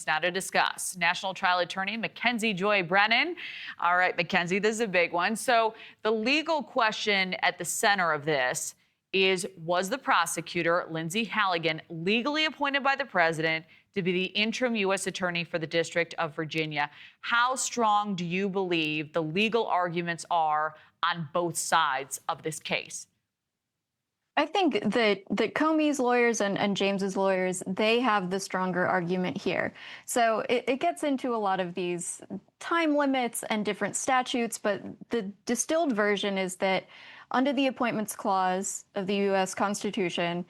Now to discuss, National Trial Attorney Mackenzie Joy Brennan. All right, Mackenzie, this is a big one. So the legal question at the center of this is, was the prosecutor, Lindsay Halligan, legally appointed by the president to be the interim U.S. attorney for the District of Virginia? How strong do you believe the legal arguments are on both sides of this case? I think that Comey's lawyers and James's lawyers, they have the stronger argument here. So it gets into a lot of these time limits and different statutes, but the distilled version is that under the Appointments Clause of the U.S. Constitution,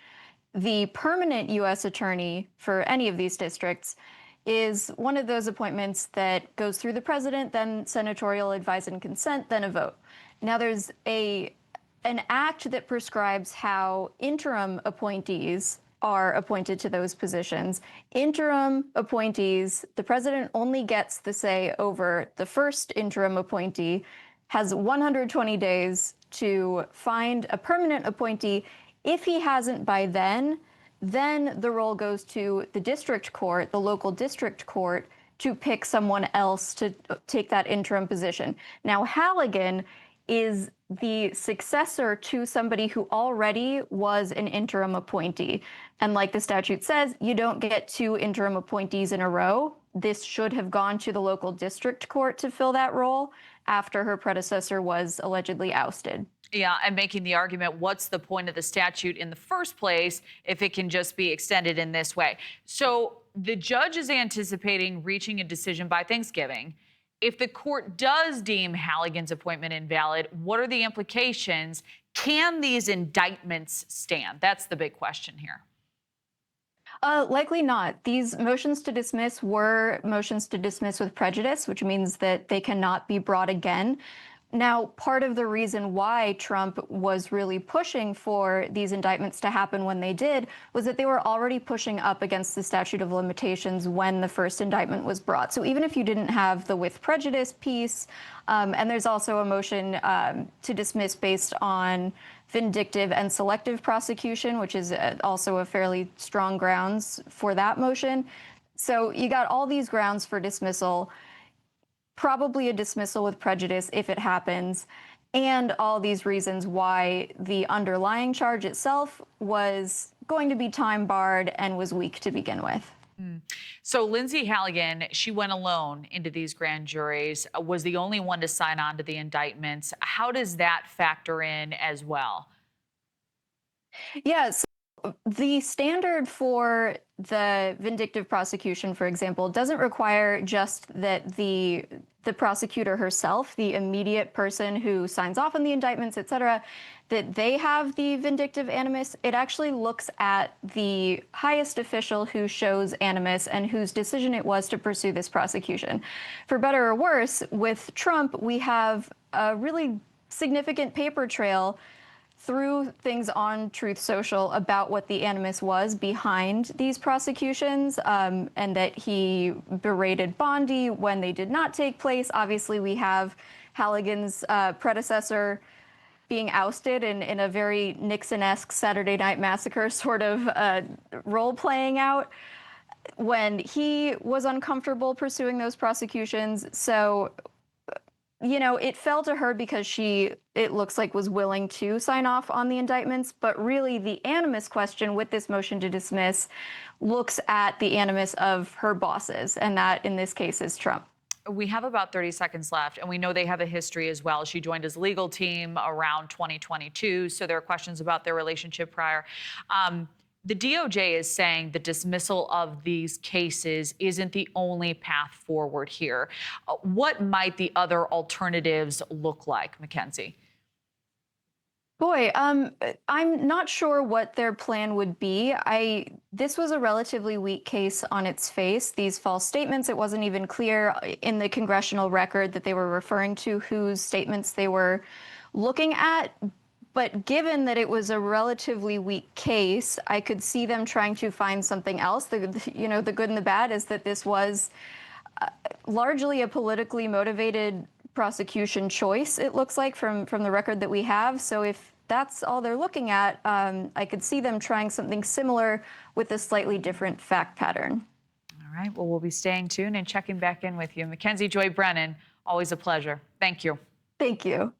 the permanent U.S. attorney for any of these districts is one of those appointments that goes through the president, then senatorial advice and consent, then a vote. Now there's an act that prescribes how interim appointees are appointed to those positions. Interim appointees, the president only gets the say over the first interim appointee, has 120 days to find a permanent appointee. If he hasn't by then the role goes to the district court, the local district court, to pick someone else to take that interim position. Now, Halligan is the successor to somebody who already was an interim appointee. And like the statute says, you don't get two interim appointees in a row. This should have gone to the local district court to fill that role after her predecessor was allegedly ousted. Yeah, and making the argument, what's the point of the statute in the first place if it can just be extended in this way? So the judge is anticipating reaching a decision by Thanksgiving. If the court does deem Halligan's appointment invalid, what are the implications? Can these indictments stand? That's the big question here. Likely not. These motions to dismiss were motions to dismiss with prejudice, which means that they cannot be brought again. Now, part of the reason why Trump was really pushing for these indictments to happen when they did was that they were already pushing up against the statute of limitations when the first indictment was brought. So even if you didn't have the with prejudice piece, and there's also a motion to dismiss based on vindictive and selective prosecution, which is also a fairly strong grounds for that motion. So you got all these grounds for dismissal, probably a dismissal with prejudice if it happens, and all these reasons why the underlying charge itself was going to be time barred and was weak to begin with. So Lindsay Halligan, she went alone into these grand juries, was the only one to sign on to the indictments. How does that factor in as well? Yes. The standard for the vindictive prosecution, for example, doesn't require just that the prosecutor herself, the immediate person who signs off on the indictments, et cetera, that they have the vindictive animus. It actually looks at the highest official who shows animus and whose decision it was to pursue this prosecution. For better or worse, with Trump, we have a really significant paper trail through things on Truth Social about what the animus was behind these prosecutions, and that he berated Bondi when they did not take place. Obviously, we have Halligan's predecessor being ousted in a very Nixon-esque Saturday Night Massacre sort of role playing out when he was uncomfortable pursuing those prosecutions. So, you know, it fell to her because it looks like, was willing to sign off on the indictments. But really, the animus question with this motion to dismiss looks at the animus of her bosses, and that, in this case, is Trump. We have about 30 seconds left, and we know they have a history as well. She joined his legal team around 2022, so there are questions about their relationship prior. The DOJ is saying the dismissal of these cases isn't the only path forward here. What might the other alternatives look like, Mackenzie? Boy, I'm not sure what their plan would be. This was a relatively weak case on its face. These false statements, it wasn't even clear in the congressional record that they were referring to whose statements they were looking at. But given that it was a relatively weak case, I could see them trying to find something else. The good and the bad is that this was largely a politically motivated prosecution choice, it looks like, from the record that we have. So if that's all they're looking at, I could see them trying something similar with a slightly different fact pattern. All right. right. Well, we'll be staying tuned and checking back in with you. Mackenzie Joy Brennan, always a pleasure. Thank you. Thank you.